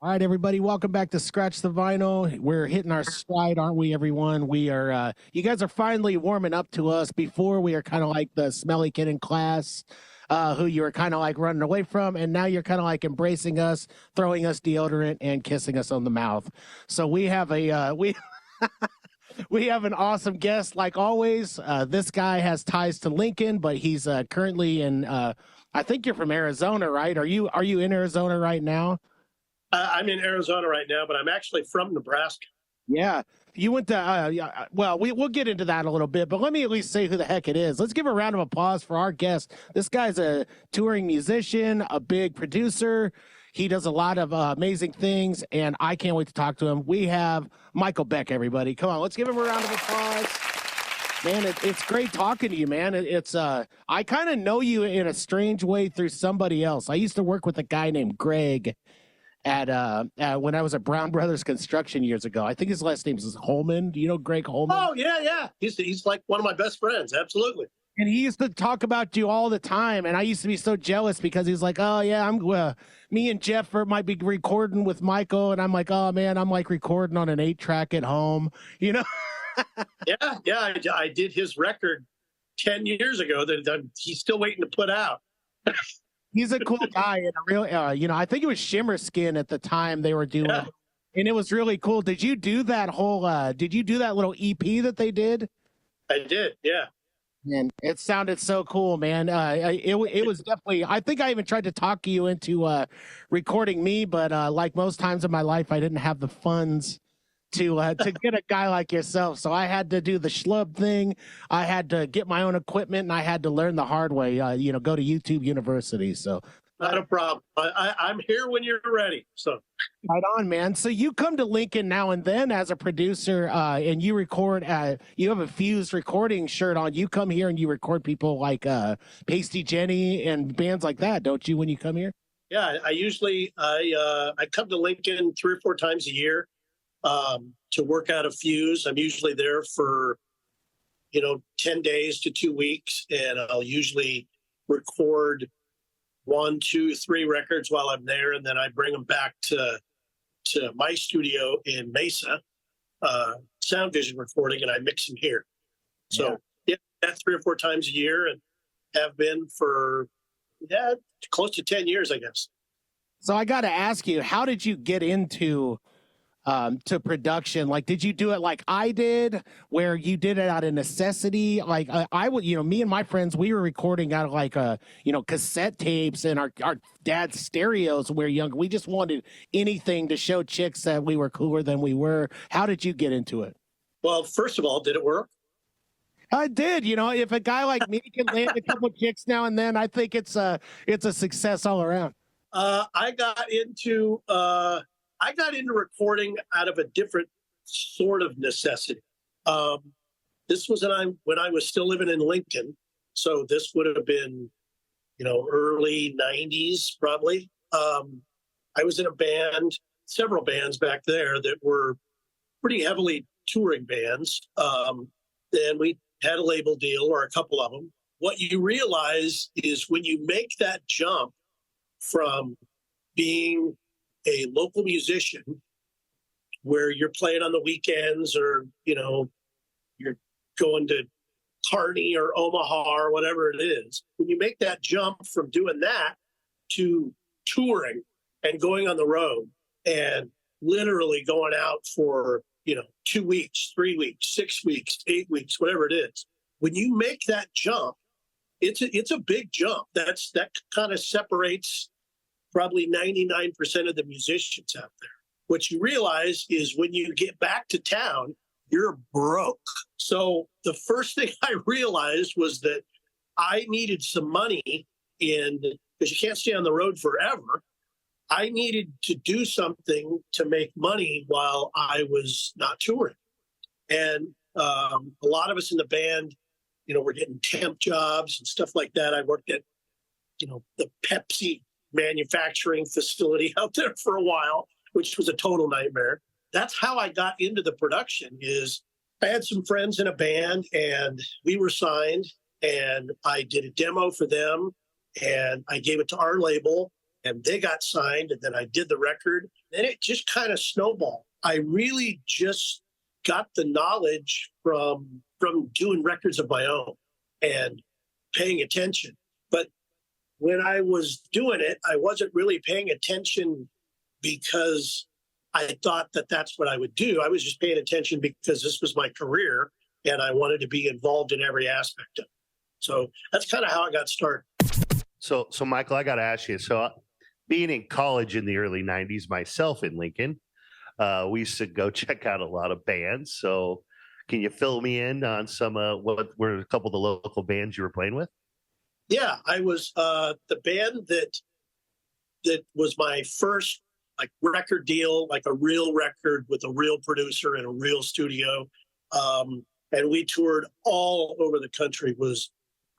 All right, everybody, welcome back to Scratch the Vinyl. We're hitting our stride, aren't we, everyone? We are, you guys are finally warming up to us. Before, we are kind of like the smelly kid in class, who you were kind of like running away from, and now you're kind of like embracing us, throwing us deodorant, and kissing us on the mouth. So we have we have an awesome guest, like always. This guy has ties to Lincoln, but he's currently in, I think you're from Arizona, right? Are you in Arizona right now? I'm in Arizona right now, but I'm actually from Nebraska. Yeah. You went to, well, we'll get into that a little bit, but let me at least say who the heck it is. Let's give a round of applause for our guest. This guy's a touring musician, a big producer. He does a lot of amazing things, and I can't wait to talk to him. We have Michael Beck, everybody. Come on, let's give him a round of applause. Man, it's great talking to you, man. I kind of know you in a strange way through somebody else. I used to work with a guy named Greg at when I was at Brown Brothers Construction years ago. I think his last name is Holman. Do you know Greg Holman? Oh yeah, yeah. He's like one of my best friends. Absolutely. And he used to talk about you all the time, and I used to be so jealous because he's like, "Oh yeah, me and Jeff might be recording with Michael," and I'm like, "Oh man, I'm like recording on an 8-track at home," you know. Yeah. I did his record 10 years ago that he's still waiting to put out. He's a cool guy and a real, I think it was Shimmer Skin at the time they were doing, Yeah, and it was really cool. Did you do that whole? Did you do that little EP that they did? I did. Yeah. And it sounded so cool, man. It was definitely. I think I even tried to talk you into recording me, but like most times in my life, I didn't have the funds to get a guy like yourself. So I had to do the schlub thing. I had to get my own equipment, and I had to learn the hard way. Go to YouTube University. So Not a problem. I'm here when you're ready. So right on, man. So you come to Lincoln now and then as a producer, and you record. You have a Fused recording shirt on. You come here and you record people like Pasty Jenny and bands like that, don't you? When you come here? yeah, I usually I come to Lincoln 3 or 4 times a year to work out a Fuse. I'm usually there for 10 days to 2 weeks, and I'll usually record 1, 2, 3 records while I'm there, and then I bring them back to my studio in Mesa, Sound Vision recording, and I mix them here. So yeah, that 3 or 4 times a year, and have been for close to 10 years, I guess. So I got to ask you, how did you get into to production? Like, did you do it like I did, where you did it out of necessity? Like I would, me and my friends, we were recording out of like cassette tapes and our dad's stereos when we were younger. We just wanted anything to show chicks that we were cooler than we were. How did you get into it? Well, first of all, did it work? I did. If a guy like me can land a couple chicks now and then, I think it's a success all around. I got into recording out of a different sort of necessity. This was when I was still living in Lincoln, so this would have been, early '90s probably. I was in a band, several bands back there that were pretty heavily touring bands, and we had a label deal or a couple of them. What you realize is when you make that jump from being a local musician where you're playing on the weekends, or you're going to Kearney or Omaha or whatever it is, when you make that jump from doing that to touring and going on the road and literally going out for 2 weeks, 3 weeks, 6 weeks, 8 weeks, whatever it is, when you make that jump, it's a big jump. That kind of separates probably 99% of the musicians out there. What you realize is when you get back to town, you're broke. So the first thing I realized was that I needed some money because you can't stay on the road forever. I needed to do something to make money while I was not touring. And a lot of us in the band, were getting temp jobs and stuff like that. I worked at, the Pepsi manufacturing facility out there for a while, which was a total nightmare. That's how I got into the production. Is I had some friends in a band and we were signed, and I did a demo for them and I gave it to our label, and they got signed, and then I did the record. And it just kind of snowballed. I really just got the knowledge from doing records of my own and paying attention. But when I was doing it, I wasn't really paying attention because I thought that that's what I would do. I was just paying attention because this was my career and I wanted to be involved in every aspect of it. So that's kind of how I got started. So Michael, I got to ask you. So, being in college in the early '90s, myself in Lincoln, we used to go check out a lot of bands. So, can you fill me in on some what were a couple of the local bands you were playing with? Yeah, I was the band that was my first like record deal, like a real record with a real producer in a real studio, and we toured all over the country. Was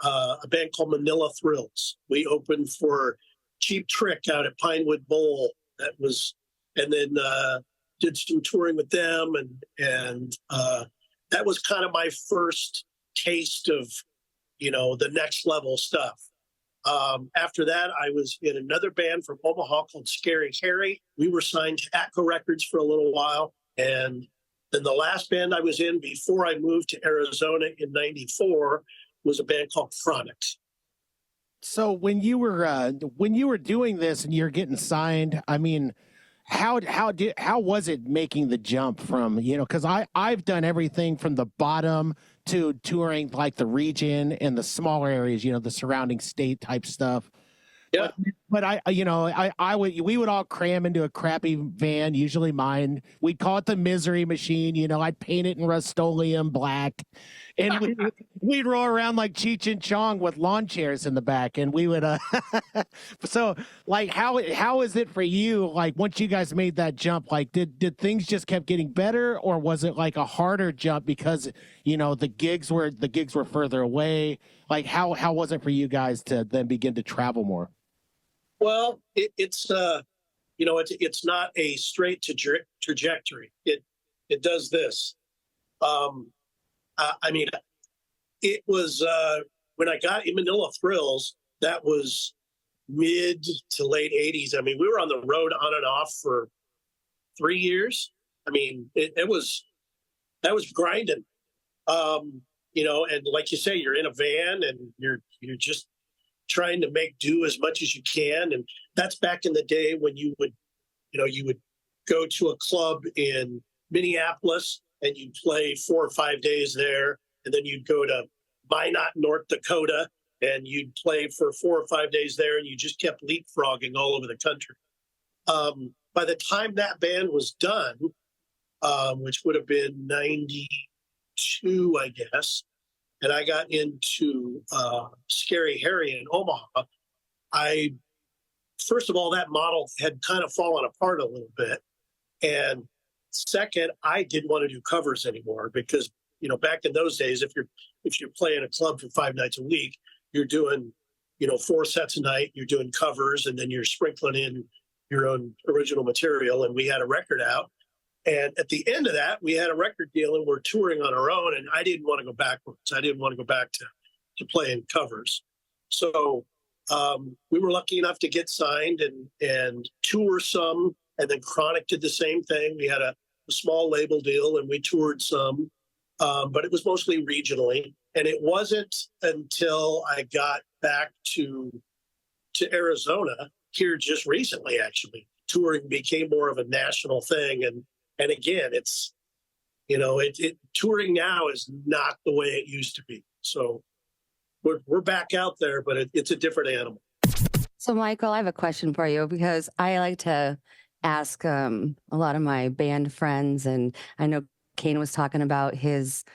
a band called Manila Thrills. We opened for Cheap Trick out at Pinewood Bowl. That was, and then did some touring with them, and that was kind of my first taste of, you know, the next level stuff. After that, I was in another band from Omaha called Scary Harry. We were signed to Atco Records for a little while, and then the last band I was in before I moved to Arizona in '94 was a band called Phronix. So when you were doing this and you're getting signed, I mean, how was it making the jump from, you know, because I've done everything from the bottom to touring like the region and the smaller areas, you know, the surrounding state type stuff. Yeah. But we would all cram into a crappy van, usually mine. We'd call it the Misery Machine. You know, I'd paint it in Rust-Oleum black, and we'd roll around like Cheech and Chong with lawn chairs in the back, and we would. So, like, how is it for you? Like, once you guys made that jump, like, did things just kept getting better, or was it like a harder jump because, you know, the gigs were further away? Like, how was it for you guys to then begin to travel more? Well, it's you know, it's not a straight trajectory. It does this. I mean, it was when I got in Manila Thrills. That was mid to late '80s. I mean, we were on the road on and off for 3 years. I mean, that was grinding. You know, and like you say, you're in a van and you're just trying to make do as much as you can. And that's back in the day when you would go to a club in Minneapolis and you'd play 4 or 5 days there. And then you'd go to Minot, North Dakota, and you'd play for 4 or 5 days there. And you just kept leapfrogging all over the country. By the time that band was done, which would have been '92, I guess, and I got into Scary Harry in Omaha, first of all, that model had kind of fallen apart a little bit. And second, I didn't want to do covers anymore because, you know, back in those days, if you're playing a club for 5 nights a week, you're doing, you know, 4 sets a night, you're doing covers, and then you're sprinkling in your own original material. And we had a record out. And at the end of that, we had a record deal and we're touring on our own. And I didn't want to go backwards. I didn't want to go back to playing covers. So we were lucky enough to get signed and tour some. And then Chronic did the same thing. We had a small label deal and we toured some, but it was mostly regionally. And it wasn't until I got back to Arizona here just recently, actually, touring became more of a national thing. And again, it's, you know, touring now is not the way it used to be. So we're back out there, but it's a different animal. So, Michael, I have a question for you because I like to ask a lot of my band friends, and I know Kane was talking about his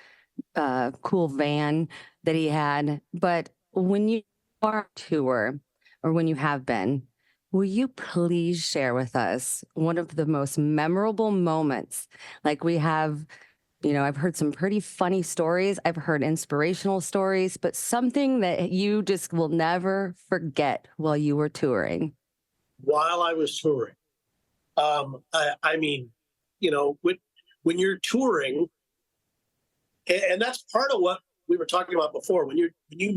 cool van that he had. But when you are on tour, or when you have been, will you please share with us one of the most memorable moments? Like we have, you know, I've heard some pretty funny stories. I've heard inspirational stories, but something that you just will never forget while you were touring. While I was touring, I mean, you know, when you're touring, and that's part of what we were talking about before. When you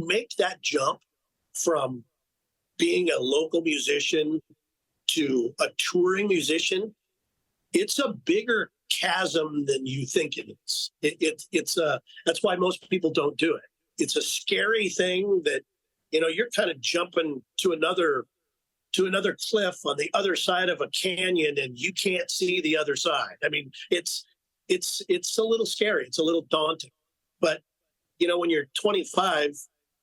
make that jump from being a local musician to a touring musician, it's a bigger chasm than you think it is. That's why most people don't do it. It's a scary thing that, you're kind of jumping to another cliff on the other side of a canyon and you can't see the other side. I mean, it's a little scary. It's a little daunting, but when you're 25,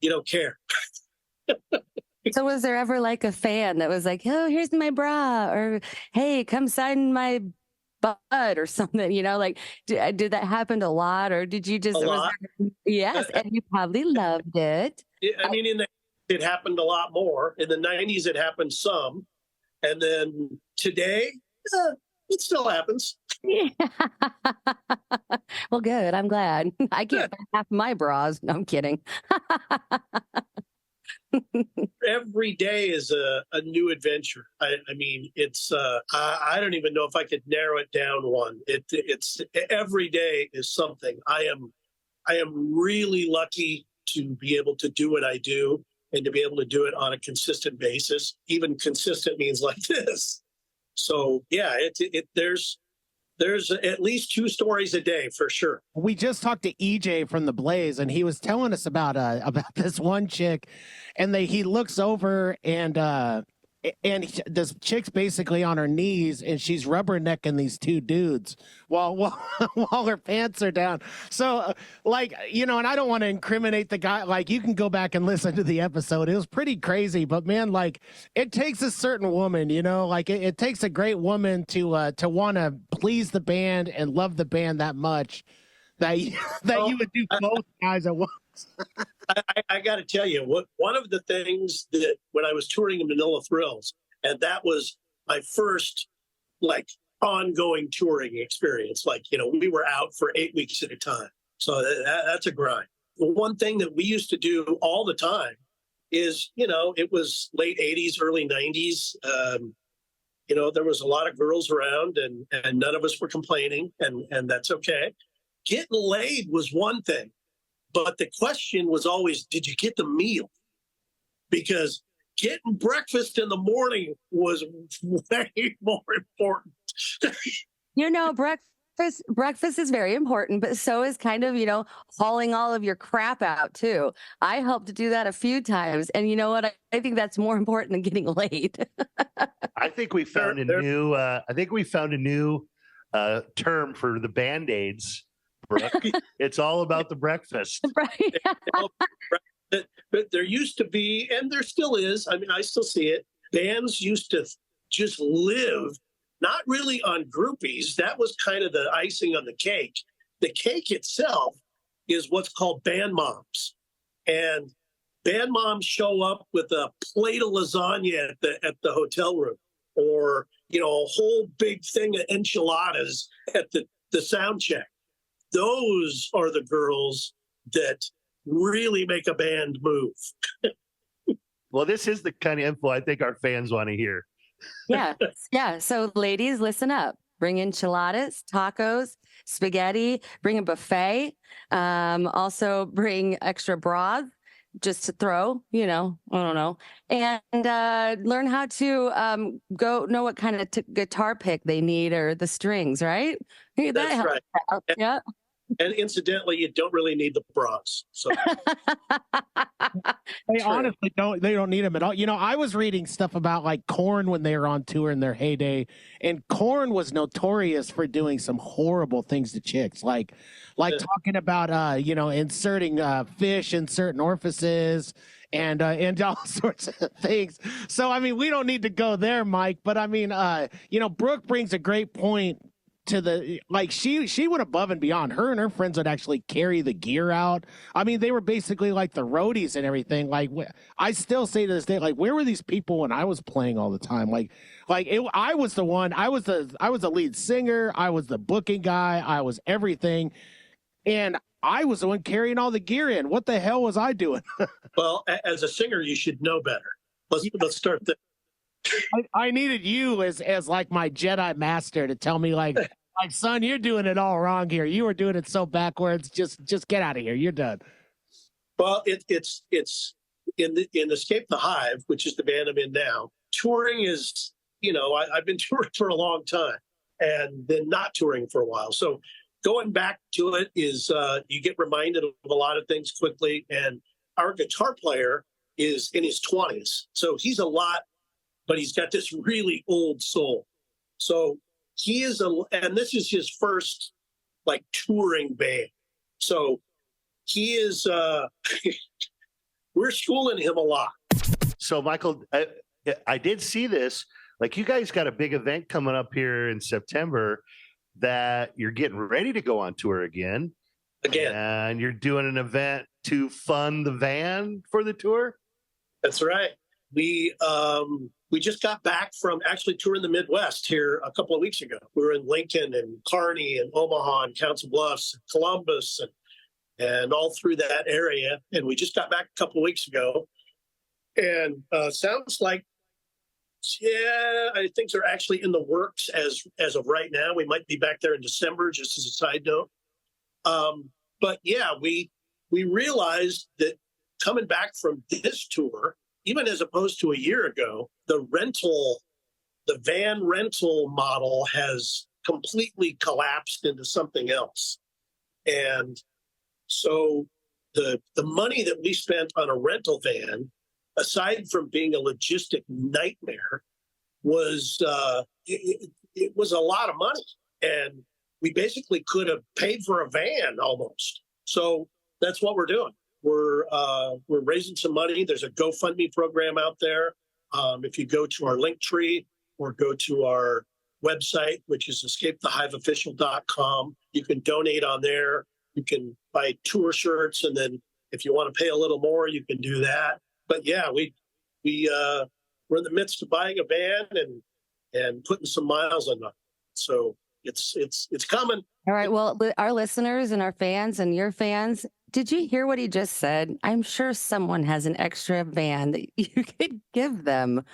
you don't care. So was there ever like a fan that was like, oh, here's my bra, or hey, come sign my butt or something, like, did that happen a lot, or did you just, A lot. Yes, and you probably loved it. I mean, it happened a lot more. In the 90s, it happened some. And then today, it still happens. Yeah. Well, good. I'm glad. I can't buy half my bras. No, I'm kidding. Every day is a new adventure. I mean, it's I don't even know if I could narrow it down one. It's every day is something. I am really lucky to be able to do what I do and to be able to do it on a consistent basis. Even consistent means like this. So yeah, there's at least 2 stories a day for sure. We just talked to EJ from the Blaze, and he was telling us about this one chick, and he looks over and this chick's basically on her knees, and she's rubbernecking these 2 dudes while her pants are down. So, and I don't want to incriminate the guy. Like, you can go back and listen to the episode. It was pretty crazy, but man, like, it takes a certain woman, it takes a great woman to want to please the band and love the band that much that you would do both guys at once. I got to tell you, one of the things that when I was touring in Manila Thrills, and that was my first ongoing touring experience. We were out for 8 weeks at a time, so that's a grind. The one thing that we used to do all the time is, it was late 80s, early 90s. There was a lot of girls around, and none of us were complaining, and that's okay. Getting laid was one thing. But the question was always, did you get the meal? Because getting breakfast in the morning was way more important. Breakfast is very important, but so is kind of, hauling all of your crap out too. I helped to do that a few times. And you know what? I think that's more important than getting laid. I think we found a new term for the Band-Aids. Brooke. It's all about the breakfast. Right. But there used to be, and there still is, I mean, I still see it, bands used to just live not really on groupies. That was kind of the icing on the cake. The cake itself is what's called band moms. And band moms show up with a plate of lasagna at the hotel room, or, a whole big thing of enchiladas at the sound check. Those are the girls that really make a band move. Well, this is the kind of info I think our fans want to hear. Yeah. So ladies, listen up. Bring enchiladas, tacos, spaghetti, bring a buffet. Also bring extra broth just to throw, I don't know. And learn how to know what kind of guitar pick they need, or the strings, right? That's right. Yeah. And incidentally, you don't really need the bras. So They honestly don't. They don't need them at all. I was reading stuff about Korn when they were on tour in their heyday, and Korn was notorious for doing some horrible things to chicks, like talking about inserting fish in certain orifices and all sorts of things. So I mean, we don't need to go there, Mike. But I mean, Brooke brings a great point to the she went above and beyond. Her and her friends would actually carry the gear out. I mean, they were basically like the roadies and everything. I still say to this day, where were these people when I was playing all the time? I was the one. I was the lead singer. I was the booking guy. I was everything, and I was the one carrying all the gear in. What the hell was I doing? Well, as a singer, you should know better. Let's start there. I needed you as my Jedi master to tell me son, you're doing it all wrong here. You were doing it so backwards. Just get out of here. You're done. Well, it's in Escape the Hive, which is the band I'm in now. Touring is I've been touring for a long time and then not touring for a while. So going back to it is you get reminded of a lot of things quickly. And our guitar player is in his 20s. So he's a lot, but he's got this really old soul. So and this is his first like touring band. So he is, we're schooling him a lot. So, Michael, I did see this. Like, you guys got a big event coming up here in September that you're getting ready to go on tour again. And you're doing an event to fund the van for the tour? That's right. We just got back from actually touring the Midwest here a couple of weeks ago. We were in Lincoln and Kearney and Omaha and Council Bluffs and Columbus and all through that area. And we just got back a couple of weeks ago. And sounds like, I think they're actually in the works as of right now. We might be back there in December, just as a side note. But yeah, we realized that coming back from this tour, even as opposed to a year ago, the van rental model has completely collapsed into something else. And so the money that we spent on a rental van, aside from being a logistic nightmare, was it was a lot of money. And we basically could have paid for a van almost. So that's what we're doing. We're raising some money. There's a GoFundMe program out there. If you go to our link tree or go to our website, which is escapethehiveofficial.com, you can donate on there. You can buy tour shirts, and then if you want to pay a little more, you can do that. But yeah, we're in the midst of buying a van and putting some miles on it. So it's coming. All right. Well, our listeners and our fans and your fans, did you hear what he just said? I'm sure someone has an extra van that you could give them.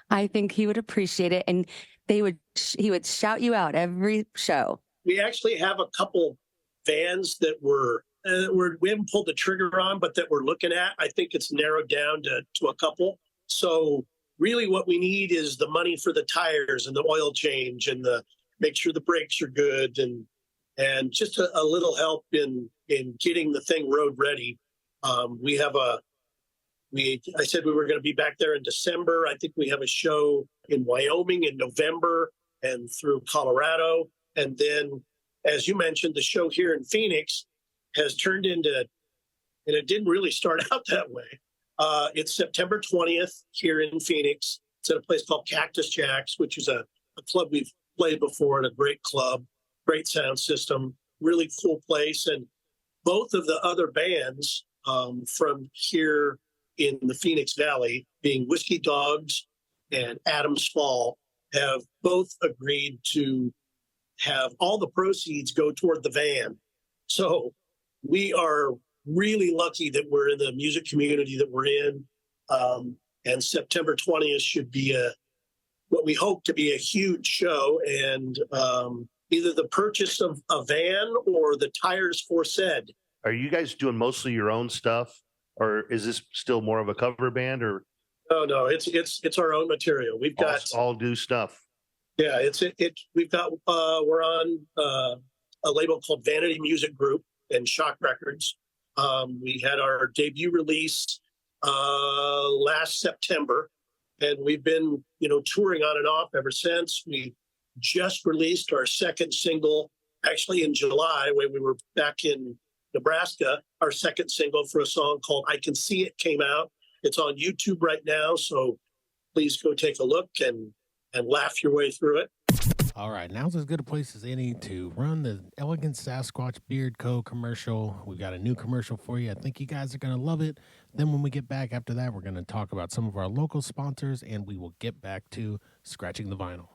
I think he would appreciate it, and he would shout you out every show. We actually have a couple vans that we haven't pulled the trigger on, but that we're looking at. I think it's narrowed down to a couple. So really what we need is the money for the tires and the oil change and make sure the brakes are good and just a little help in getting the thing road ready. I said we were going to be back there in December. I think we have a show in Wyoming in November and through Colorado. And then, as you mentioned, the show here in Phoenix has turned into, and it didn't really start out that way. It's September 20th here in Phoenix. It's at a place called Cactus Jacks, which is a club we've played before, and a great club, great sound system, really cool place. And both of the other bands from here in the Phoenix Valley, being Whiskey Dogs and Adam's Fall, have both agreed to have all the proceeds go toward the van. So we are really lucky that we're in the music community that we're in. And September 20th should be what we hope to be a huge show. And either the purchase of a van or the tires for said. Are you guys doing mostly your own stuff, or is this still more of a cover band? Or no, it's our own material. We've got all new stuff. Yeah, we've got we're on a label called Vanity Music Group and Shock Records. We had our debut release last September, and we've been touring on and off ever since. We just released our second single actually in July when we were back in Nebraska. Our second single for a song called I Can See It came out. It's on YouTube right now, so please go take a look and laugh your way through it. All right, now's as good a place as any to run the Elegant Sasquatch Beard Co. commercial. We've got a new commercial for you. I think you guys are going to love it. Then when we get back after that, we're going to talk about some of our local sponsors, and we will get back to scratching the vinyl.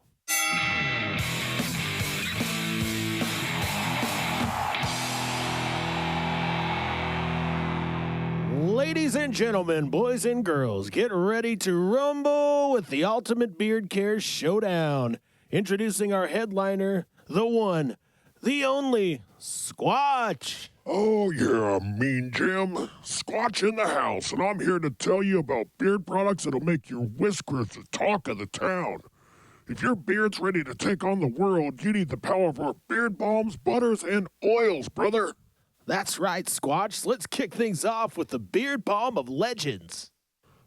Ladies and gentlemen, boys and girls, get ready to rumble with the Ultimate Beard Care Showdown. Introducing our headliner, the one, the only, Squatch. Oh, yeah, Mean Jim. Squatch in the house, and I'm here to tell you about beard products that'll make your whiskers the talk of the town. If your beard's ready to take on the world, you need the power of our beard balms, butters, and oils, brother. That's right, Squatch. Let's kick things off with the Beard Balm of Legends.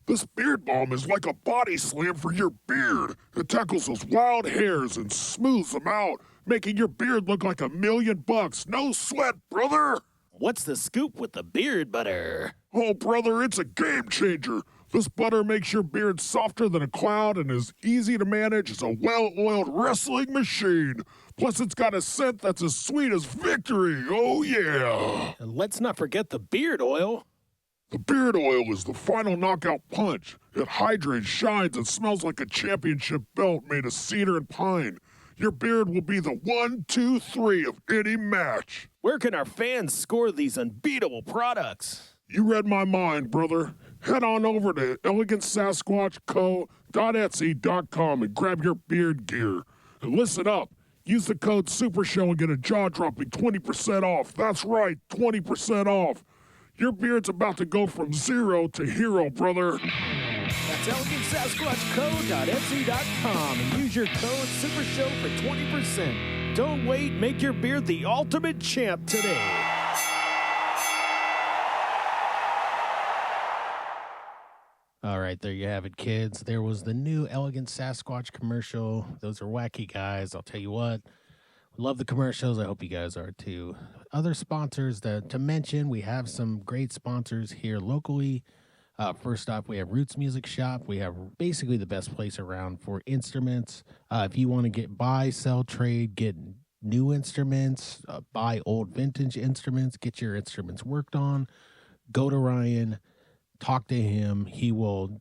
This beard balm is like a body slam for your beard. It tackles those wild hairs and smooths them out, making your beard look like $1,000,000. No sweat, brother. What's the scoop with the beard butter? Oh, brother, it's a game changer. This butter makes your beard softer than a cloud and as easy to manage as a well-oiled wrestling machine. Plus, it's got a scent that's as sweet as victory. Oh, yeah. And let's not forget the beard oil. The beard oil is the final knockout punch. It hydrates, shines, and smells like a championship belt made of cedar and pine. Your beard will be the 1, 2, 3 of any match. Where can our fans score these unbeatable products? You read my mind, brother. Head on over to elegantsasquatchco.etsy.com and grab your beard gear. And listen up. Use the code SUPERSHOW and get a jaw-dropping 20% off. That's right, 20% off. Your beard's about to go from 0 to hero, brother. That's elegantsasquatchco.etsy.com and use your code SUPERSHOW for 20%. Don't wait, make your beard the ultimate champ today. All right, there you have it, kids. There was the new Elegant Sasquatch commercial. Those are wacky guys, I'll tell you what. Love the commercials. I hope you guys are too. Other sponsors to mention, we have some great sponsors here locally. First off, we have Roots Music Shop. We have basically the best place around for instruments. If you want to buy, sell, trade, get new instruments, buy old vintage instruments, get your instruments worked on, go to Ryan, talk to him. He will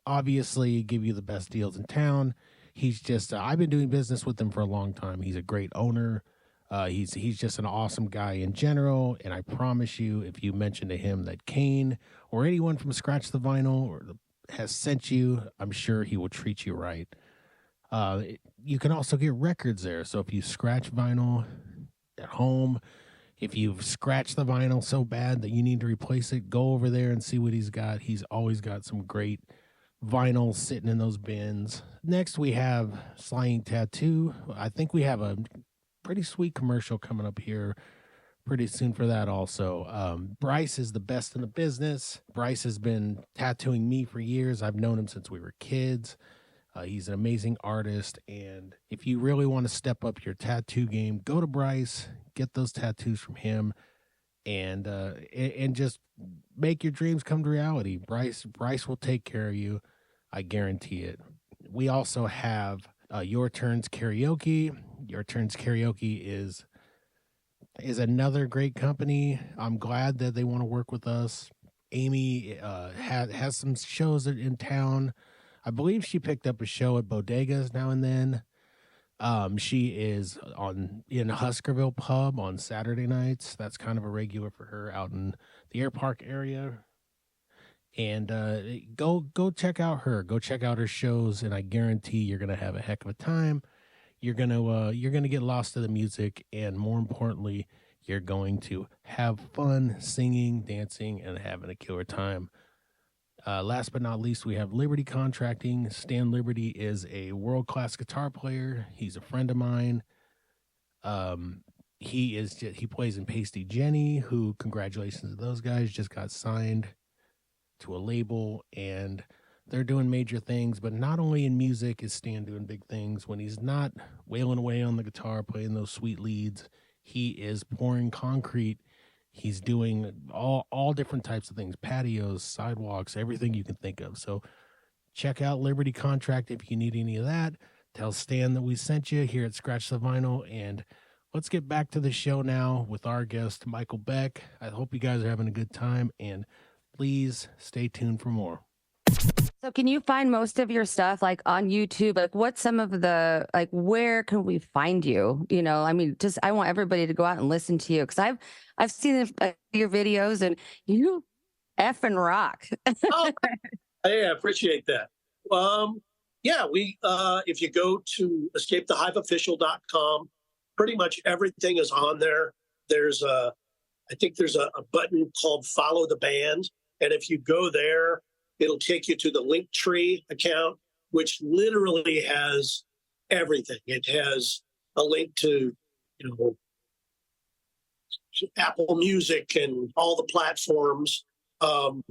obviously give you the best deals in town. He's just, I've been doing business with him for a long time. He's a great owner. He's just an awesome guy in general. And I promise you, if you mention to him that Kane or anyone from Scratch the Vinyl has sent you, I'm sure he will treat you right. You can also get records there. So if you scratch vinyl at home, if you've scratched the vinyl so bad that you need to replace it, go over there and see what he's got. He's always got some great vinyl sitting in those bins. Next, we have Sliding Tattoo. I think we have a pretty sweet commercial coming up here pretty soon for that also. Bryce is the best in the business. Bryce has been tattooing me for years. I've known him since we were kids. He's an amazing artist. And if you really want to step up your tattoo game, go to Bryce, get those tattoos from him, and just make your dreams come to reality. Bryce will take care of you. I guarantee it. We also have Your Turns Karaoke. Your Turns Karaoke is another great company. I'm glad that they want to work with us. Amy has some shows in town. I believe she picked up a show at Bodegas now and then. She is in Huskerville Pub on Saturday nights. That's kind of a regular for her out in the Air Park area. And go check out her. Go check out her shows, and I guarantee you're gonna have a heck of a time. You're gonna get lost to the music, and more importantly, you're going to have fun singing, dancing, and having a killer time. Last but not least, we have Liberty Contracting. Stan Liberty is a world-class guitar player. He's a friend of mine. He plays in Pasty Jenny, who, congratulations to those guys, just got signed to a label, and they're doing major things. But not only in music is Stan doing big things. When he's not wailing away on the guitar, playing those sweet leads, he is pouring concrete. He's doing all different types of things, patios, sidewalks, everything you can think of. So check out Liberty Contract if you need any of that. Tell Stan that we sent you here at Scratch the Vinyl. And let's get back to the show now with our guest, Michael Beck. I hope you guys are having a good time, and please stay tuned for more. So can you find most of your stuff like on YouTube? Like what's some of the, like, where can we find you? You know, I mean, just, I want everybody to go out and listen to you, because I've seen your videos and you effing rock. Oh, I appreciate that. Yeah, if you go to escapethehiveofficial.com, pretty much everything is on there. I think there's a button called Follow the Band. And if you go there, it'll take you to the Linktree account, which literally has everything. It has a link to, Apple Music and all the platforms. And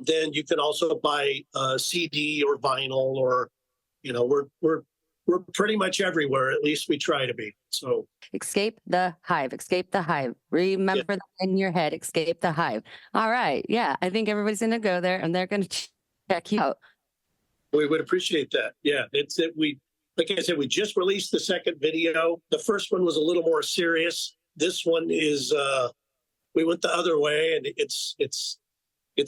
then you can also buy a CD or vinyl, or, we're pretty much everywhere. At least we try to be. So Escape the Hive. Escape the Hive. Remember that in your head. Escape the Hive. All right. Yeah. I think everybody's going to go there and they're going to check you out. we would appreciate that. Yeah. Like I said, we just released the second video. The first one was a little more serious. This one is, we went the other way, and it's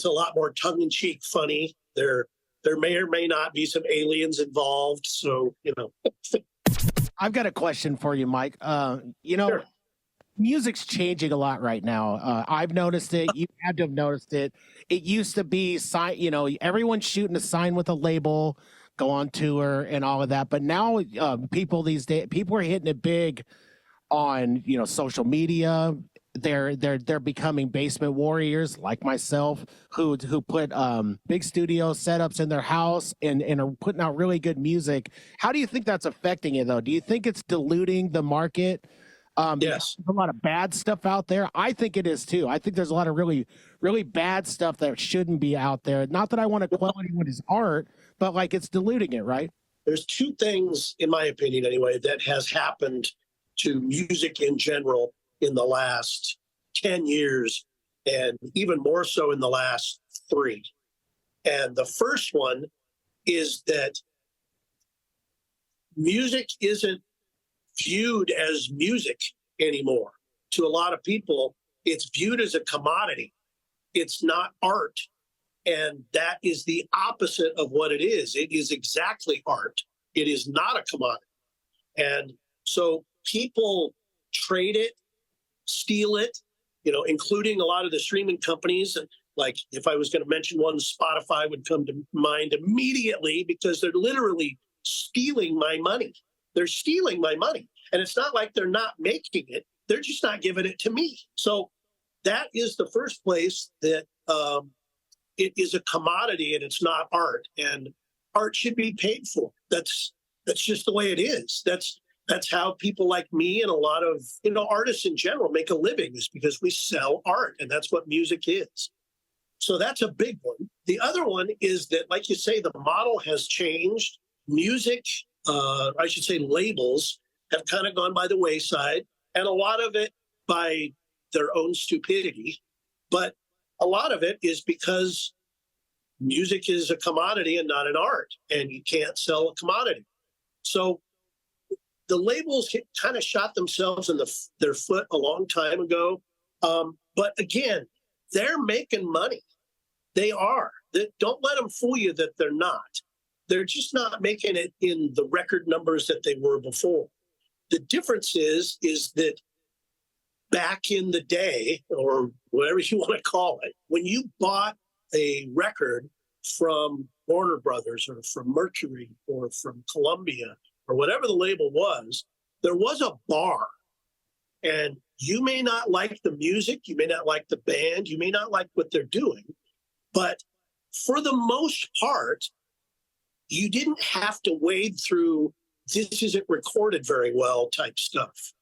a lot more tongue in cheek funny. There may or may not be some aliens involved. So, I've got a question for you, Mike. Sure. Music's changing a lot right now. I've noticed it. You had to have noticed it. It used to be everyone's shooting a sign with a label, go on tour and all of that. But now people these days, people are hitting it big on, social media. They're becoming basement warriors like myself who put big studio setups in their house and are putting out really good music. How do you think that's affecting it though? Do you think it's diluting the market? Yes. There's a lot of bad stuff out there. I think it is too. I think there's a lot of really, really bad stuff that shouldn't be out there. Not that I want to quell anyone's art, but like it's diluting it, right? There's two things, in my opinion anyway, that has happened to music in general in the last 10 years, and even more so in the last 3. And the first one is that music isn't viewed as music anymore. To a lot of people, it's viewed as a commodity. It's not art. And that is the opposite of what it is. It is exactly art. It is not a commodity. And so people trade it, steal it, including a lot of the streaming companies. And like, if I was going to mention one, Spotify would come to mind immediately, because they're literally stealing my money. They're stealing my money. And it's not like they're not making it. They're just not giving it to me. So that is the first place that it is a commodity and it's not art. And art should be paid for. That's just the way it is. That's how people like me and a lot of, artists in general make a living, is because we sell art, and that's what music is. So that's a big one. The other one is that, like you say, the model has changed. Music, I should say labels, have kind of gone by the wayside, and a lot of it by their own stupidity. But a lot of it is because music is a commodity and not an art, and you can't sell a commodity. So the labels kind of shot themselves in their foot a long time ago. But again, they're making money. They are. Don't let them fool you that they're not. They're just not making it in the record numbers that they were before. The difference is that back in the day, or whatever you want to call it, when you bought a record from Warner Brothers or from Mercury or from Columbia or whatever the label was, there was a bar. And you may not like the music, you may not like the band, you may not like what they're doing, but for the most part, you didn't have to wade through this isn't recorded very well type stuff.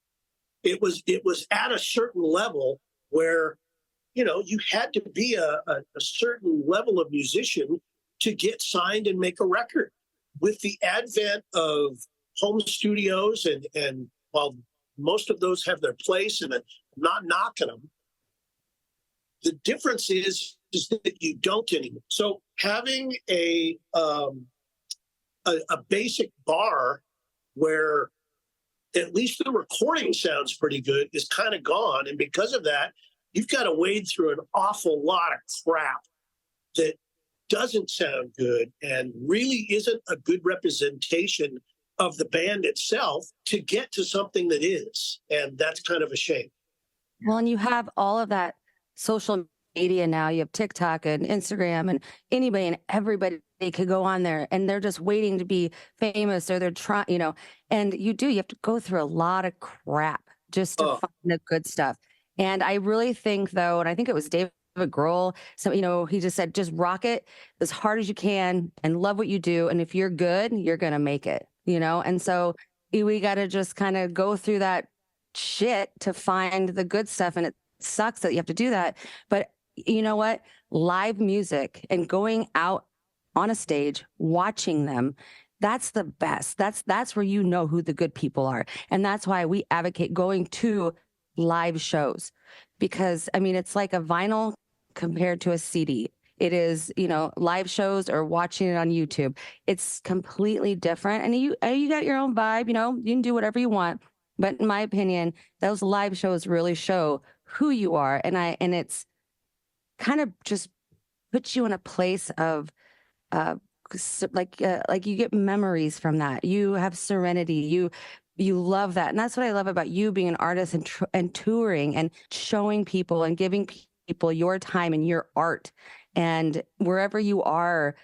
It was at a certain level where, you had to be a certain level of musician to get signed and make a record. With the advent of home studios, and while most of those have their place, and I'm not knocking them, the difference is that you don't anymore. So having a basic bar where at least the recording sounds pretty good is kind of gone. And because of that, you've got to wade through an awful lot of crap that doesn't sound good and really isn't a good representation of the band itself to get to something that is. And that's kind of a shame. Well, and you have all of that social media now. You have TikTok and Instagram, and anybody and everybody, they could go on there and they're just waiting to be famous, or they're trying, and you have to go through a lot of crap just to find the good stuff. And I really think, though, and I think it was David Grohl, so, he just said, just rock it as hard as you can and love what you do. And if you're good, you're going to make it. And so we got to just kind of go through that shit to find the good stuff. And it sucks that you have to do that. But you know what? Live music and going out on a stage, watching them, that's the best. That's where you know who the good people are. And that's why we advocate going to live shows, because I mean, it's like a vinyl compared to a CD. It is, live shows or watching it on YouTube. It's completely different. And you got your own vibe, you can do whatever you want. But in my opinion, those live shows really show who you are. And it's kind of just puts you in a place of, like you get memories from that. You have serenity. You love that. And that's what I love about you being an artist and touring and showing people and giving people your time and your art. And wherever you are,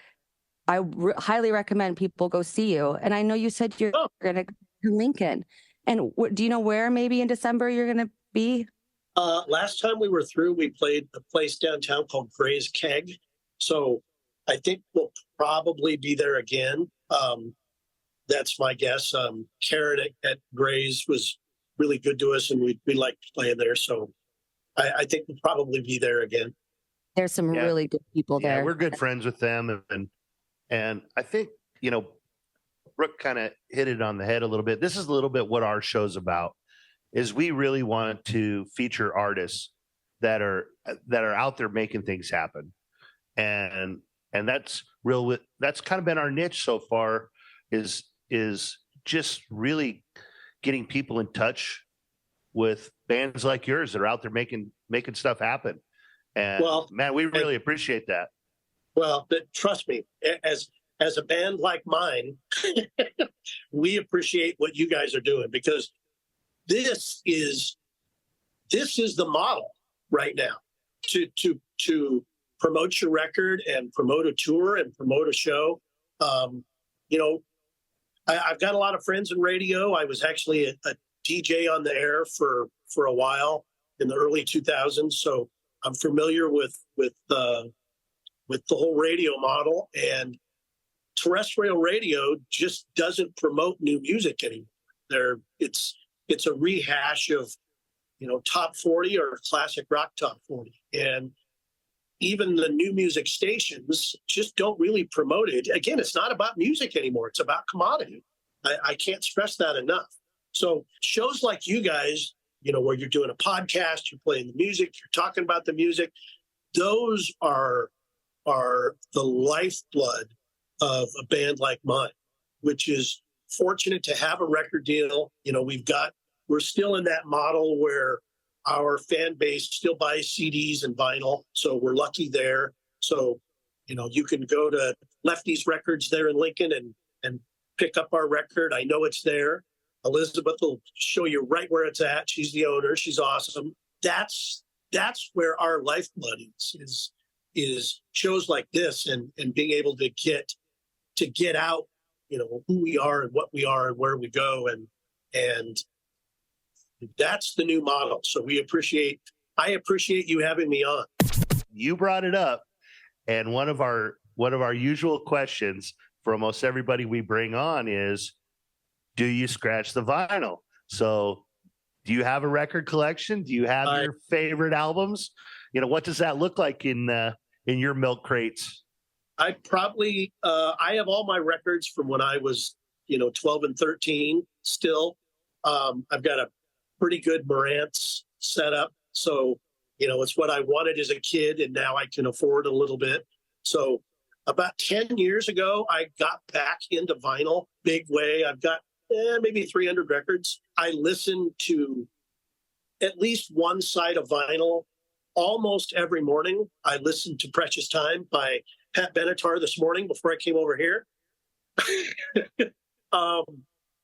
I highly recommend people go see you. And I know you said you're going to Lincoln. And do you know where maybe in December you're going to be? Last time we were through, we played a place downtown called Gray's Keg. So I think we'll probably be there again. That's my guess. Karen at Gray's was really good to us, and we liked playing there. So I think we'll probably be there again. There's some really good people there. Yeah, we're good friends with them. And I think, Brooke kind of hit it on the head a little bit. This is a little bit what our show's about, is we really want to feature artists that are out there making things happen. And that's that's kind of been our niche so far, is just really getting people in touch with bands like yours that are out there making stuff happen. And man, we really appreciate that. Well, but trust me, as a band like mine, we appreciate what you guys are doing, because this is the model right now to promote your record and promote a tour and promote a show. I've got a lot of friends in radio. I was actually a DJ on the air for a while in the early 2000s, so I'm familiar with the whole radio model. And terrestrial radio just doesn't promote new music anymore. It's a rehash of top 40 or classic rock top 40, and even the new music stations just don't really promote it. Again, it's not about music anymore. It's about commodity. I can't stress that enough. So shows like you guys, where you're doing a podcast, you're playing the music, you're talking about the music, those are the lifeblood of a band like mine, which is fortunate to have a record deal. We're still in that model where our fan base still buys CDs and vinyl, so we're lucky there. So, you can go to Lefty's Records there in Lincoln and pick up our record. I know it's there. Elizabeth will show you right where it's at. She's the owner. She's awesome. That's where our lifeblood is shows like this and being able to get out, who we are and what we are and where we go. And that's the new model. So I appreciate you having me on. You brought it up, and one of our usual questions for almost everybody we bring on is, do you scratch the vinyl? So do you have a record collection? Do you have your favorite albums? What does that look like in your milk crates? I probably I have all my records from when I was 12 and 13 still. I've got a pretty good Marantz setup, so it's what I wanted as a kid, and now I can afford a little bit. So about 10 years ago, I got back into vinyl big way. I've got maybe 300 records. I listen to at least one side of vinyl almost every morning. I listened to Precious Time by Pat Benatar this morning before I came over here.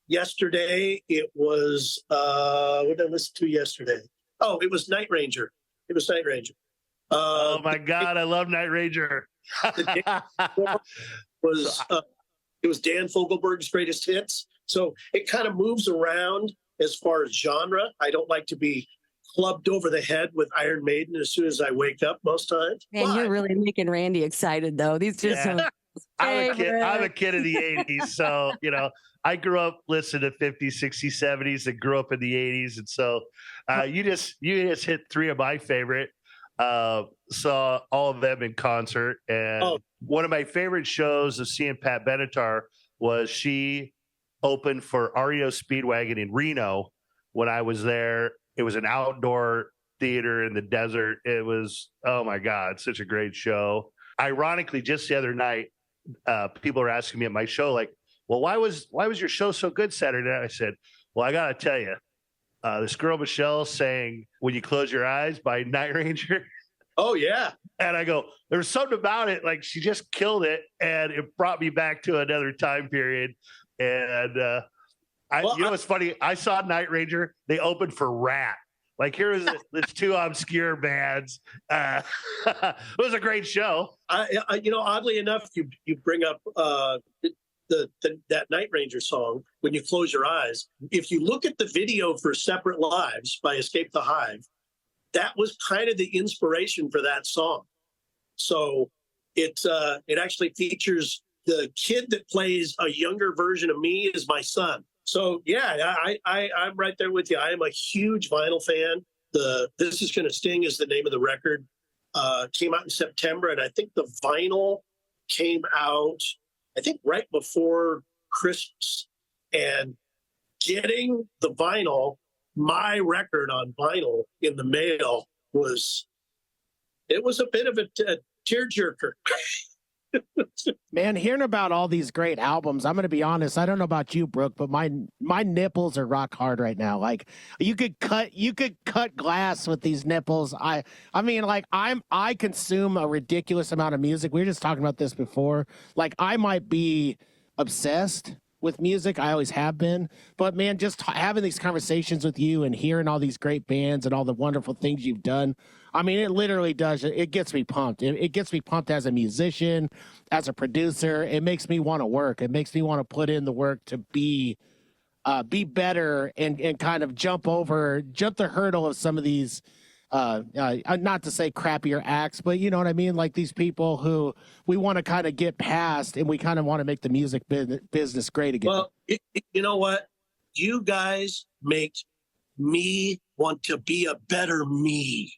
Yesterday, it was, what did I listen to yesterday? Oh, it was Night Ranger. Oh my God, I love Night Ranger. It was Dan Fogelberg's greatest hits. So it kind of moves around as far as genre. I don't like to be clubbed over the head with Iron Maiden as soon as I wake up most times. Man, you're really making Randy excited, though. These just some I'm a kid of the 80s. So, I grew up listening to 50s, 60s, 70s and grew up in the 80s. And so you just hit three of my favorite. Saw all of them in concert. And one of my favorite shows of seeing Pat Benatar was she opened for REO Speedwagon in Reno when I was there. It was an outdoor theater in the desert. It was, oh my God, such a great show. Ironically, just the other night, people were asking me at my show, like, well, why was your show so good Saturday night? I said, well, I got to tell you, this girl, Michelle, sang When You Close Your Eyes by Night Ranger. Oh, yeah. And I go, there's something about it. Like, she just killed it. And it brought me back to another time period. And it's funny. I saw Night Ranger. They opened for Rat. Like, here was this two obscure bands. It was a great show. Oddly enough, you bring up that Night Ranger song, When You Close Your Eyes. If you look at the video for Separate Lives by Escape the Hive, that was kind of the inspiration for that song. So it actually features the kid that plays a younger version of me as my son. So yeah, I'm right there with you. I am a huge vinyl fan. This Is Gonna Sting is the name of the record. Came out in September, and I think the vinyl came out, I think, right before Christmas. And getting the vinyl, my record on vinyl in the mail was a bit of a tearjerker. Man, hearing about all these great albums, I'm going to be honest. I don't know about you, Brooke, but my nipples are rock hard right now. Like, you could cut glass with these nipples. I consume a ridiculous amount of music. We were just talking about this before. Like, I might be obsessed with music. I always have been. But man, just having these conversations with you and hearing all these great bands and all the wonderful things you've done, I mean, it literally does. It gets me pumped. It gets me pumped as a musician, as a producer. It makes me want to work. It makes me want to put in the work to be better and kind of jump the hurdle of some of these, not to say crappier acts, but you know what I mean? Like these people who we want to kind of get past, and we kind of want to make the music business great again. Well, you know what? You guys make me want to be a better me.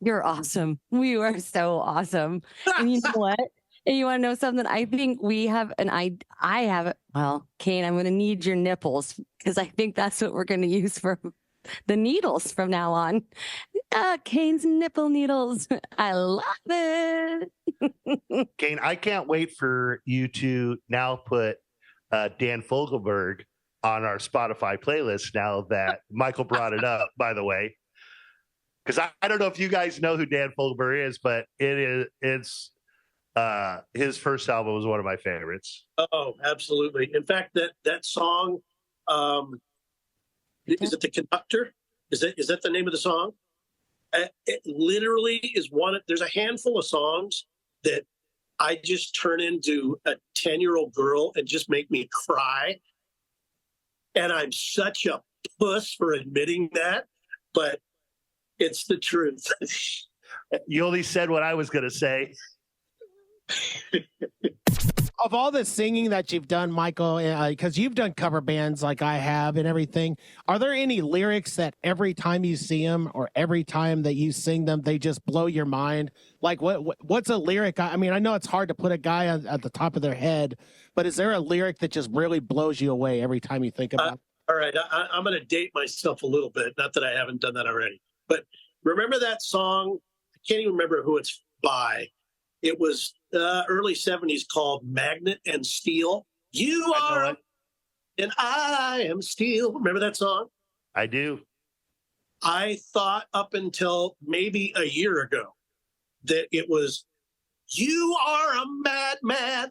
You're awesome. We are so awesome. And you know what? And you want to know something? I think we have well, Kane, I'm going to need your nipples because I think that's what we're going to use for the needles from now on. Kane's nipple needles. I love it. Kane, I can't wait for you to now put Dan Fogelberg on our Spotify playlist now that Michael brought it up, by the way. Because I don't know if you guys know who Dan Fogelberg is, but it's his first album was one of my favorites. Oh, absolutely. In fact, that song, is it The Conductor? Is that the name of the song? It literally is there's a handful of songs that I just turn into a 10-year-old girl and just make me cry. And I'm such a puss for admitting that, but it's the truth. You only said what I was going to say. Of all the singing that you've done, Michael, because you've done cover bands like I have and everything, are there any lyrics that every time you see them or every time that you sing them, they just blow your mind? Like what's a lyric? I mean, I know it's hard to put a guy at the top of their head, but is there a lyric that just really blows you away every time you think about it? All right, I'm going to date myself a little bit. Not that I haven't done that already. But remember that song? I can't even remember who it's by. It was early 70s called Magnet and Steel. You are and I am steel. Remember that song? I do. I thought up until maybe a year ago that it was, you are a madman.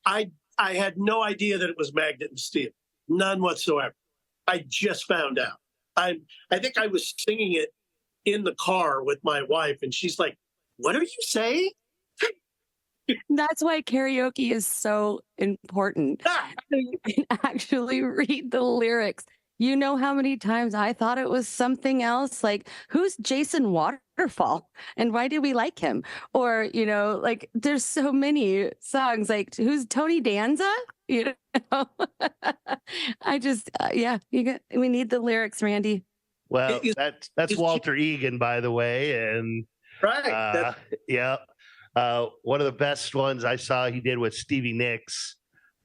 I had no idea that it was Magnet and Steel. None whatsoever. I just found out. I think I was singing it in the car with my wife, and she's like, "What are you saying?" That's why karaoke is so important. So you can actually read the lyrics. you know how many times I thought it was something else? Like, who's Jason Waterfall and why do we like him? Or, like there's so many songs, like who's Tony Danza? You know, I just, we need the lyrics, Randy. Well, Is- that's is- Walter Egan, by the way, and Right. yeah, one of the best ones I saw he did with Stevie Nicks.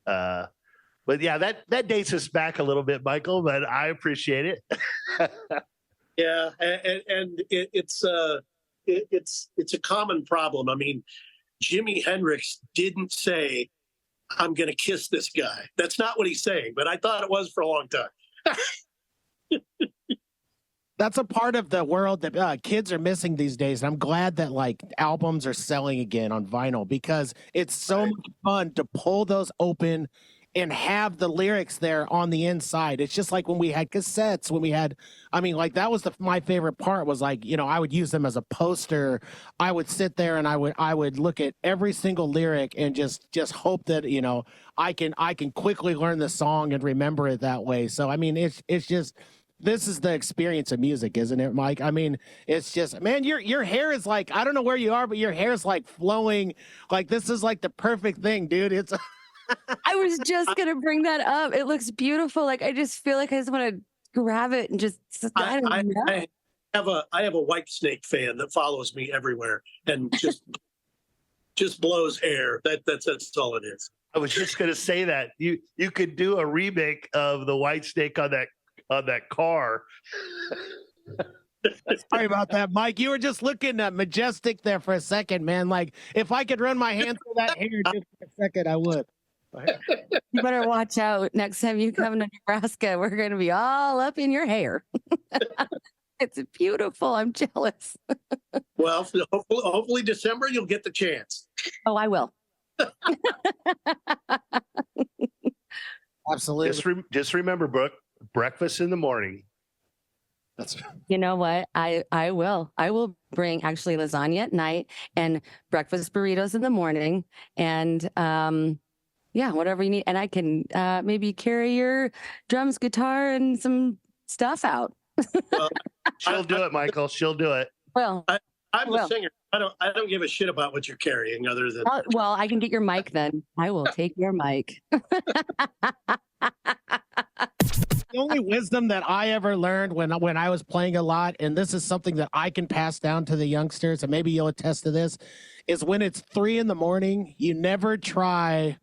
But yeah, that dates us back a little bit, Michael. But I appreciate it. Yeah, and it's a common problem. I mean, Jimi Hendrix didn't say, "I'm going to kiss this guy." That's not what he's saying, but I thought it was for a long time. That's a part of the world that kids are missing these days. And I'm glad that like albums are selling again on vinyl because it's so much fun to pull those open and have the lyrics there on the inside. It's just like when we had cassettes, like that was my favorite part was like, I would use them as a poster. I would sit there and I would look at every single lyric and just hope that, I can quickly learn the song and remember it that way. So, I mean, it's just, this is the experience of music, isn't it, Mike? I mean, it's just, man, your hair is like, I don't know where you are, but your hair is like flowing. Like, this is like the perfect thing, dude. It's. I was just going to bring that up. It looks beautiful. Like, I just feel like I just want to grab it and just, I don't know. I have a White Snake fan that follows me everywhere and just blows air. That's all it is. I was just going to say that you could do a remake of the White Snake on that car. Sorry about that, Mike. You were just looking majestic there for a second, man. Like, if I could run my hands through that hair just for a second, I would. You better watch out. Next time you come to Nebraska, we're going to be all up in your hair. It's beautiful. I'm jealous. Well, hopefully December you'll get the chance. Oh, I will. Absolutely. Just remember, Brooke, breakfast in the morning. You know what? I will. I will bring actually lasagna at night and breakfast burritos in the morning and whatever you need. And I can maybe carry your drums, guitar, and some stuff out. Well, She'll do it, Michael. She'll do it. Well, I'm the singer. I don't give a shit about what you're carrying other than well, I can get your mic then. I will take your mic. The only wisdom that I ever learned when I was playing a lot, and this is something that I can pass down to the youngsters, and maybe you'll attest to this, is when it's 3 a.m, you never try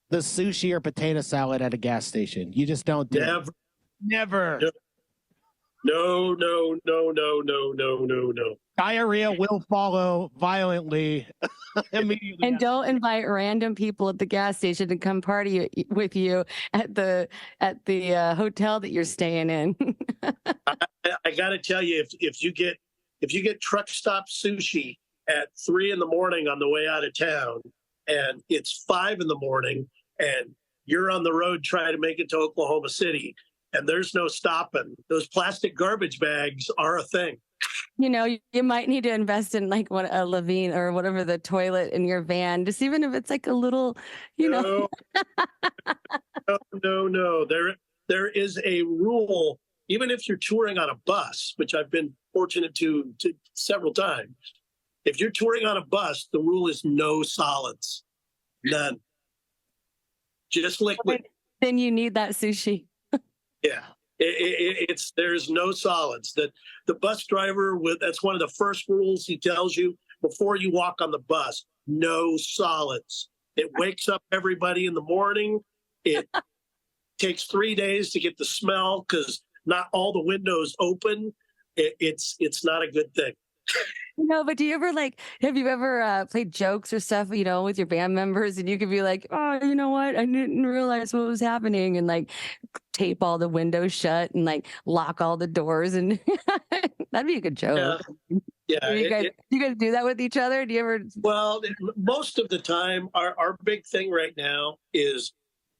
the sushi or potato salad at a gas station. You just don't do it. Never. No. Diarrhea will follow violently immediately. And don't invite random people at the gas station to come party with you at the hotel that you're staying in. I got to tell you, if you get truck stop sushi at 3 a.m. on the way out of town, and it's 5 a.m, and you're on the road trying to make it to Oklahoma City, and there's no stopping, those plastic garbage bags are a thing. You might need to invest in like a Levine or whatever the toilet in your van, just even if it's like a little, No. There is a rule, even if you're touring on a bus, which I've been fortunate to several times. If you're touring on a bus, the rule is no solids, none, just liquid. Then you need that sushi. Yeah. There's no solids. That the bus driver that's one of the first rules he tells you before you walk on the bus. No solids. It wakes up everybody in the morning. It takes 3 days to get the smell because not all the windows open. It's not a good thing. But do you ever have you ever played jokes or stuff, with your band members, and you could be like, oh, you know what? I didn't realize what was happening, and tape all the windows shut and lock all the doors, and that'd be a good joke. Yeah. You guys do that with each other? Do you ever? Well, most of the time, our big thing right now is,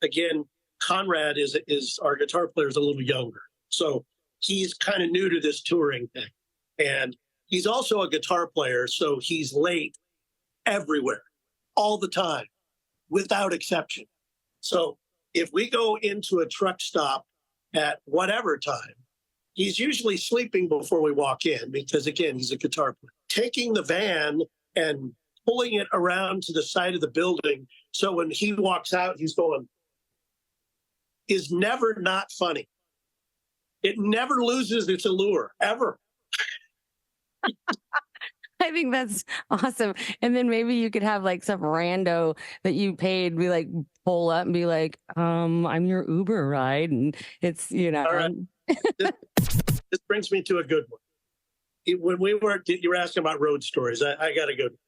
again, Conrad is our guitar player is a little younger, so he's kind of new to this touring thing, and he's also a guitar player, so he's late everywhere, all the time, without exception. So if we go into a truck stop at whatever time, he's usually sleeping before we walk in because, again, he's a guitar player. Taking the van and pulling it around to the side of the building so when he walks out, he's going, is never not funny. It never loses its allure, ever. I think that's awesome. And then maybe you could have like some rando that you paid be like pull up and be like, I'm your Uber ride. And it's, you know. All right. This brings me to a good one. When you were asking about road stories, I got a good one.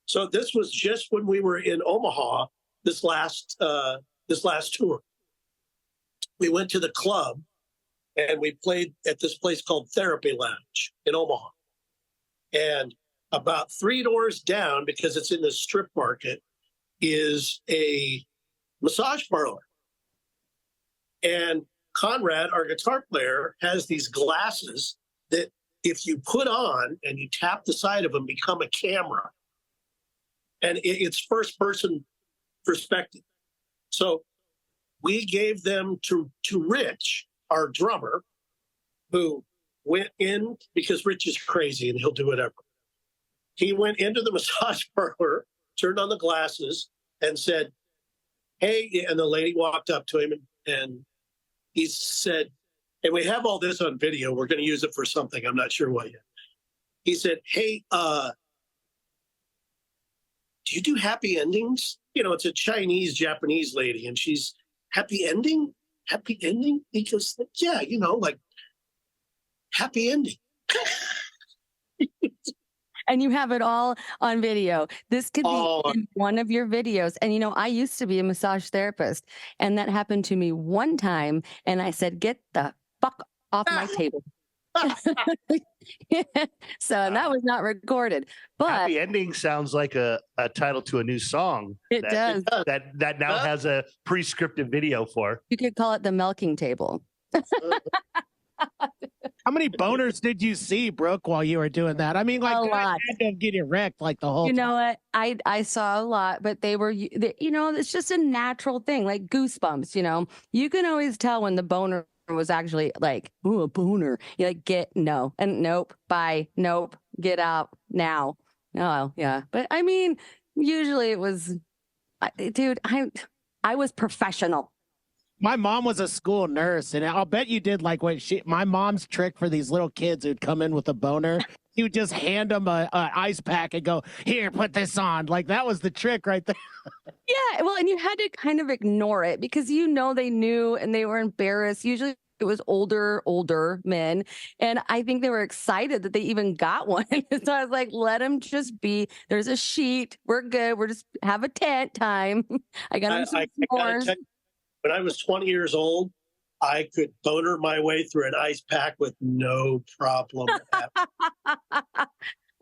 So this was just when we were in Omaha this last tour. We went to the club and we played at this place called Therapy Lounge in Omaha. And about 3 doors down, because it's in the strip market, is a massage parlor. And Conrad, our guitar player, has these glasses that if you put on and you tap the side of them, become a camera. And it's first person perspective. So we gave them to Rich, our drummer, who went in because Rich is crazy and he'll do whatever. He went into the massage parlor, turned on the glasses and said, hey, and the lady walked up to him and he said, and we have all this on video. We're going to use it for something. I'm not sure what yet. He said, hey, do you do happy endings? You know, it's a Chinese, Japanese lady, and she's happy ending? Happy ending? He goes, yeah, you know, like happy ending. And you have it all on video. This could be in one of your videos. And, you know, I used to be a massage therapist, and that happened to me one time. And I said, get the fuck off my table. So, and that was not recorded. But Happy Ending sounds like a title to a new song. It does. That now has a prescriptive video for. You could call it the milking table. How many boners did you see, Brooke, while you were doing that? I mean, like, A lot. had to get wrecked like the whole You know time. what? I saw a lot, but they, you know, it's just a natural thing, like goosebumps, you know. You can always tell when the boner was actually like, ooh, a boner. You like, no, and nope, bye, nope, get out now. Oh, yeah. But I mean, usually it was, dude, I was professional. My mom was a school nurse, and I'll bet you did like my mom's trick for these little kids who'd come in with a boner. He would just hand them a ice pack and go, here, put this on. Like that was the trick right there. Yeah, well, and you had to kind of ignore it because you know they knew and they were embarrassed. Usually it was older men. And I think they were excited that they even got one. So I was like, let them just be. There's a sheet. We're good. We're just have a tent time. I got them some s'mores. When I was 20 years old, I could boner my way through an ice pack with no problem.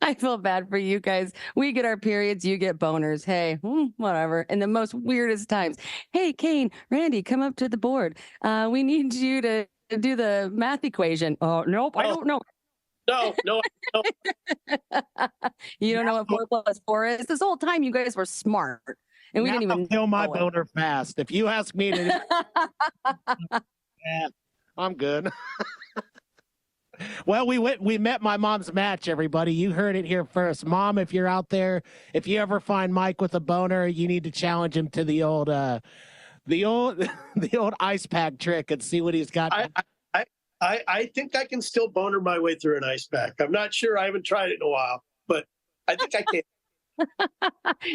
I feel bad for you guys. We get our periods, you get boners. Hey, whatever. In the most weirdest times. Hey, Kane, Randy, come up to the board. We need you to do the math equation. Oh, nope, I don't know. No. You don't know what 4 + 4 is? This whole time you guys were smart. And we didn't even kill my know it. boner fast. If you ask me to, yeah, I'm good. Well, we met my mom's match, everybody. You heard it here first. Mom, if you're out there, if you ever find Mike with a boner, you need to challenge him to the old ice pack trick and see what he's got. I think I can still boner my way through an ice pack. I'm not sure. I haven't tried it in a while, but I think I can.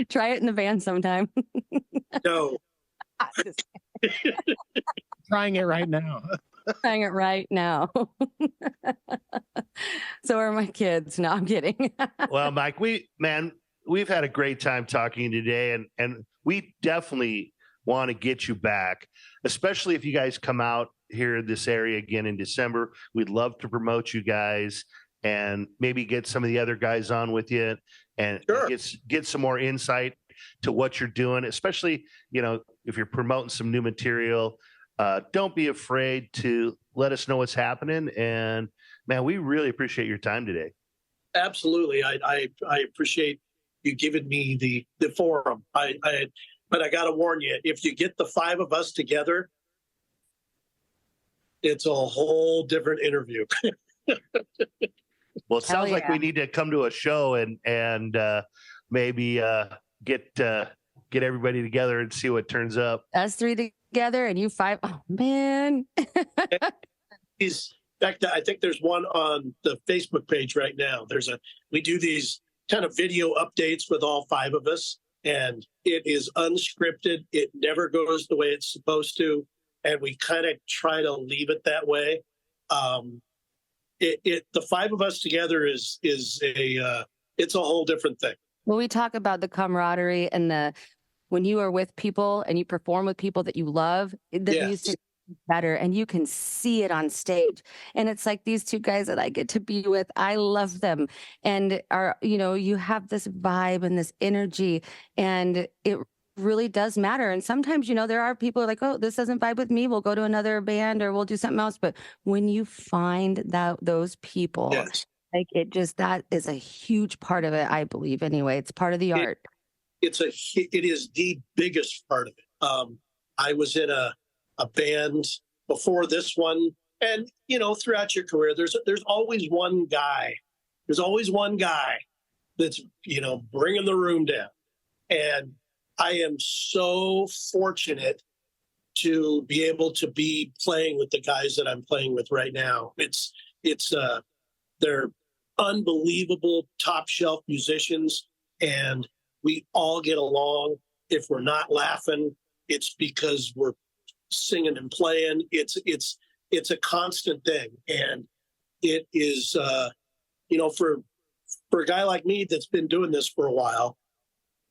Try it in the van sometime. No. Trying it right now. Trying it right now. So are my kids. No, I'm kidding. Well, Mike, we've had a great time talking today, and we definitely want to get you back, especially if you guys come out here in this area again in December. We'd love to promote you guys and maybe get some of the other guys on with you and Sure. get some more insight to what you're doing, especially, you know, if you're promoting some new material. Don't be afraid to let us know what's happening. And man, we really appreciate your time today. Absolutely. I appreciate you giving me the forum. But I got to warn you, if you get the 5 of us together, it's a whole different interview. Well, it Hell sounds like yeah. we need to come to a show and maybe get everybody together and see what turns up. Us three together and you five. Oh man. These, in fact, I think there's one on the Facebook page right now. We do these kind of video updates with all five of us, and it is unscripted. It never goes the way it's supposed to, and we kind of try to leave it that way. The five of us together is it's a whole different thing. Well, we talk about the camaraderie and when you are with people and you perform with people that you love, the Yes. music is better and you can see it on stage. And it's like these two guys that I get to be with, I love them. And you have this vibe and this energy, and it really does matter. And sometimes, there are people like, oh, this doesn't vibe with me. We'll go to another band or we'll do something else. But when you find those people, Yes. like that is a huge part of it, I believe. Anyway, it's part of the art. It is the biggest part of it. I was in a band before this one, and throughout your career, there's always one guy. There's always one guy that's bringing the room down, and I am so fortunate to be able to be playing with the guys that I'm playing with right now. They're unbelievable top shelf musicians, and we all get along. If we're not laughing, it's because we're singing and playing. It's a constant thing, and it is for a guy like me that's been doing this for a while,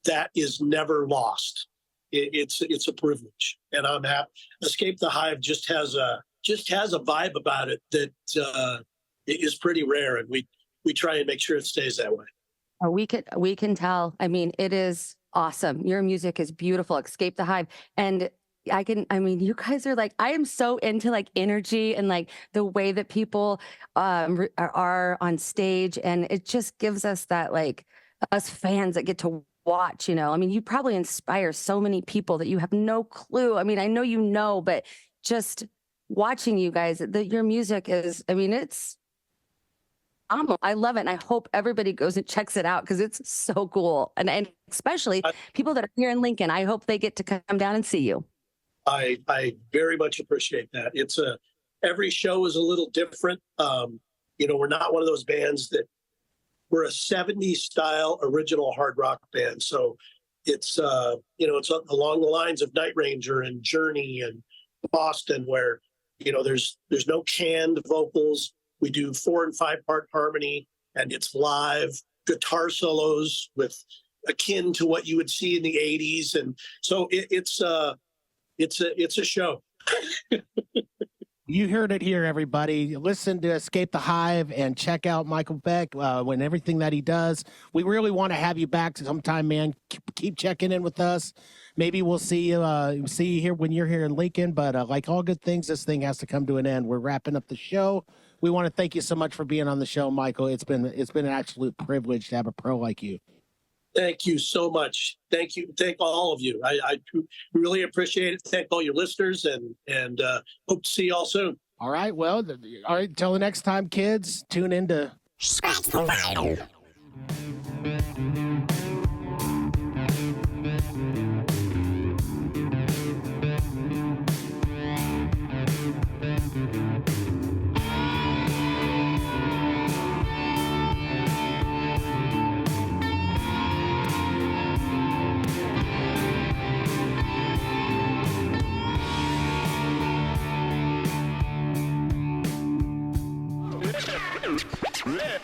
that is never lost. It's a privilege, and I'm happy. Escape the Hive just has a vibe about it that is pretty rare, and we try and make sure it stays that way. We can tell. I mean, it is awesome. Your music is beautiful. Escape the Hive. And you guys are like, I am so into like energy and like the way that people are on stage. And it just gives us that, like, us fans that get to watch, you probably inspire so many people that you have no clue. I mean, I know but just watching you guys, your music is, it's I love it. And I hope everybody goes and checks it out because it's so cool. And especially people that are here in Lincoln, I hope they get to come down and see you. I very much appreciate that. Every show is a little different. We're not one of those bands that we're a 70s style original hard rock band. So it's along the lines of Night Ranger and Journey and Boston, where, there's no canned vocals. We do 4 and 5 part harmony, and it's live guitar solos with akin to what you would see in the 80s. And so it's a show. You heard it here, everybody. Listen to Escape the Hive and check out Michael Beck when everything that he does. We really want to have you back sometime, man. Keep checking in with us. Maybe we'll see you here when you're here in Lincoln. But like all good things, this thing has to come to an end. We're wrapping up the show. We want to thank you so much for being on the show, Michael. It's been an absolute privilege to have a pro like you. Thank you so much. Thank you. Thank all of you. I really appreciate it. Thank all your listeners, and hope to see you all soon. All right. Well, all right. Till the next time, kids, tune in to Scratch the Vinyl. Yeah.